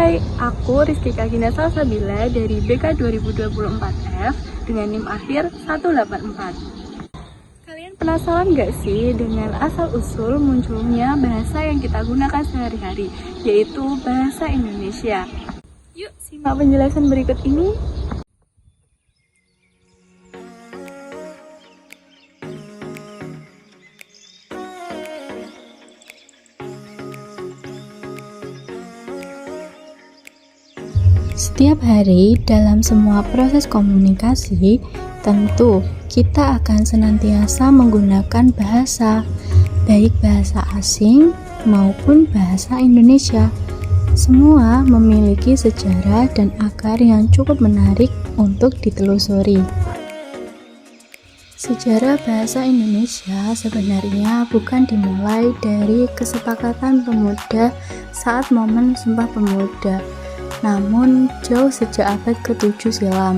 Hai, aku Rizky Kagina Salsabila dari BK 2024F dengan NIM akhir 184. Kalian penasaran gak sih dengan asal-usul munculnya bahasa yang kita gunakan sehari-hari, yaitu bahasa Indonesia? Yuk, simak penjelasan berikut ini. Setiap hari dalam semua proses komunikasi, tentu kita akan senantiasa menggunakan bahasa, baik bahasa asing maupun bahasa Indonesia. Semua memiliki sejarah dan akar yang cukup menarik untuk ditelusuri. Sejarah bahasa Indonesia sebenarnya bukan dimulai dari kesepakatan pemuda saat momen Sumpah Pemuda, namun jauh sejak abad ke-7 silam.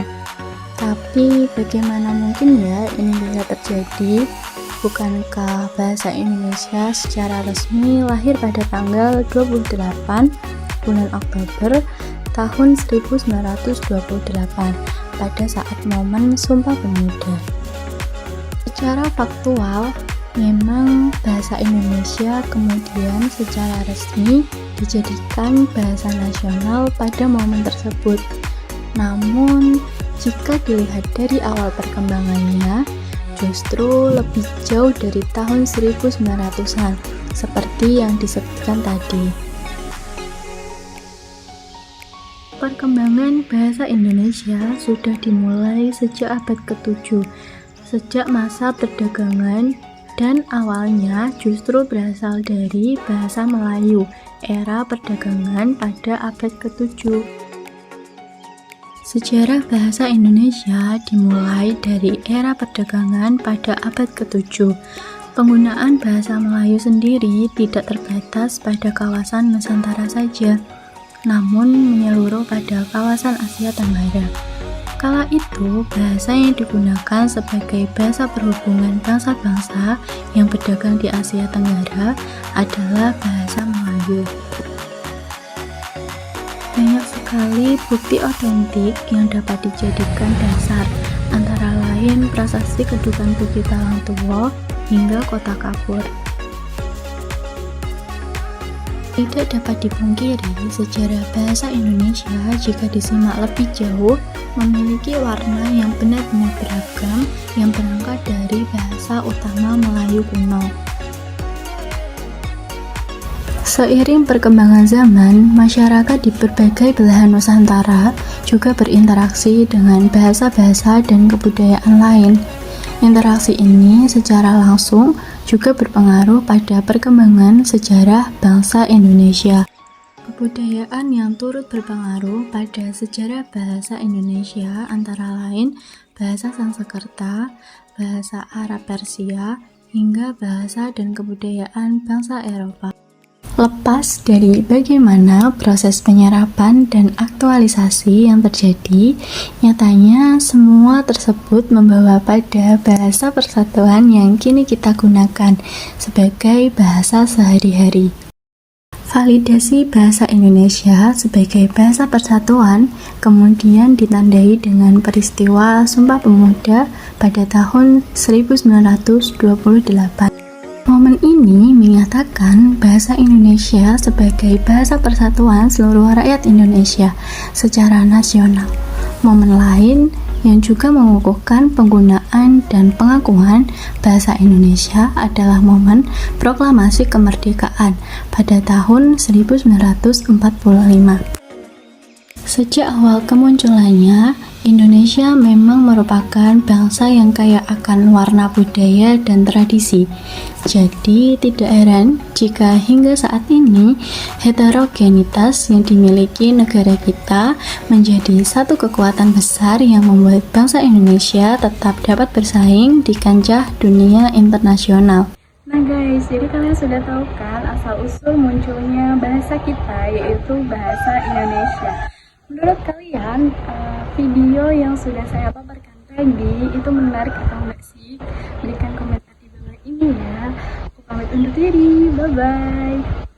Tapi bagaimana mungkin ya ini bisa terjadi? Bukankah bahasa Indonesia secara resmi lahir pada tanggal 28 bulan Oktober tahun 1928 pada saat momen Sumpah Pemuda. Secara faktual, memang bahasa Indonesia kemudian secara resmi dijadikan bahasa nasional pada momen tersebut. Namun, jika dilihat dari awal perkembangannya, justru lebih jauh dari tahun 1900-an, seperti yang disebutkan tadi. Perkembangan bahasa Indonesia sudah dimulai sejak abad ke-7, sejak masa perdagangan, dan awalnya justru berasal dari bahasa Melayu era perdagangan pada abad ke-7. Sejarah bahasa Indonesia dimulai dari era perdagangan pada abad ke-7. Penggunaan bahasa Melayu sendiri tidak terbatas pada kawasan Nusantara saja, namun menyeluruh pada kawasan Asia Tenggara. Kala itu, bahasa yang digunakan sebagai bahasa perhubungan bangsa-bangsa yang berdagang di Asia Tenggara adalah bahasa Melayu. Banyak sekali bukti otentik yang dapat dijadikan dasar, antara lain prasasti Kedukan Bukit Talangtuo hingga Kota Kapur. Tidak dapat dipungkiri, sejarah bahasa Indonesia jika disimak lebih jauh memiliki warna yang benar-benar beragam yang berangkat dari bahasa utama Melayu kuno. Seiring perkembangan zaman, masyarakat di berbagai belahan Nusantara juga berinteraksi dengan bahasa-bahasa dan kebudayaan lain. Interaksi ini secara langsung juga berpengaruh pada perkembangan sejarah bangsa Indonesia. Kebudayaan yang turut berpengaruh pada sejarah bahasa Indonesia antara lain bahasa Sanskerta, bahasa Arab Persia, hingga bahasa dan kebudayaan bangsa Eropa. Lepas dari bagaimana proses penyerapan dan aktualisasi yang terjadi, nyatanya semua tersebut membawa pada bahasa persatuan yang kini kita gunakan sebagai bahasa sehari-hari. Validasi bahasa Indonesia sebagai bahasa persatuan kemudian ditandai dengan peristiwa Sumpah Pemuda pada tahun 1928. Momen ini menyatakan bahasa Indonesia sebagai bahasa persatuan seluruh rakyat Indonesia secara nasional. Momen lain yang juga mengukuhkan penggunaan dan pengakuan bahasa Indonesia adalah momen proklamasi kemerdekaan pada tahun 1945. Sejak awal kemunculannya, Indonesia memang merupakan bangsa yang kaya akan warna budaya dan tradisi. Jadi, tidak heran jika hingga saat ini heterogenitas yang dimiliki negara kita menjadi satu kekuatan besar yang membuat bangsa Indonesia tetap dapat bersaing di kancah dunia internasional. Nah guys, jadi kalian sudah tahu kan asal-usul munculnya bahasa kita, yaitu bahasa Indonesia. Menurut kalian, video yang sudah saya paparkan tadi itu menarik atau enggak sih? Berikan komentar di bawah ini ya. Aku pamit undur diri, bye-bye.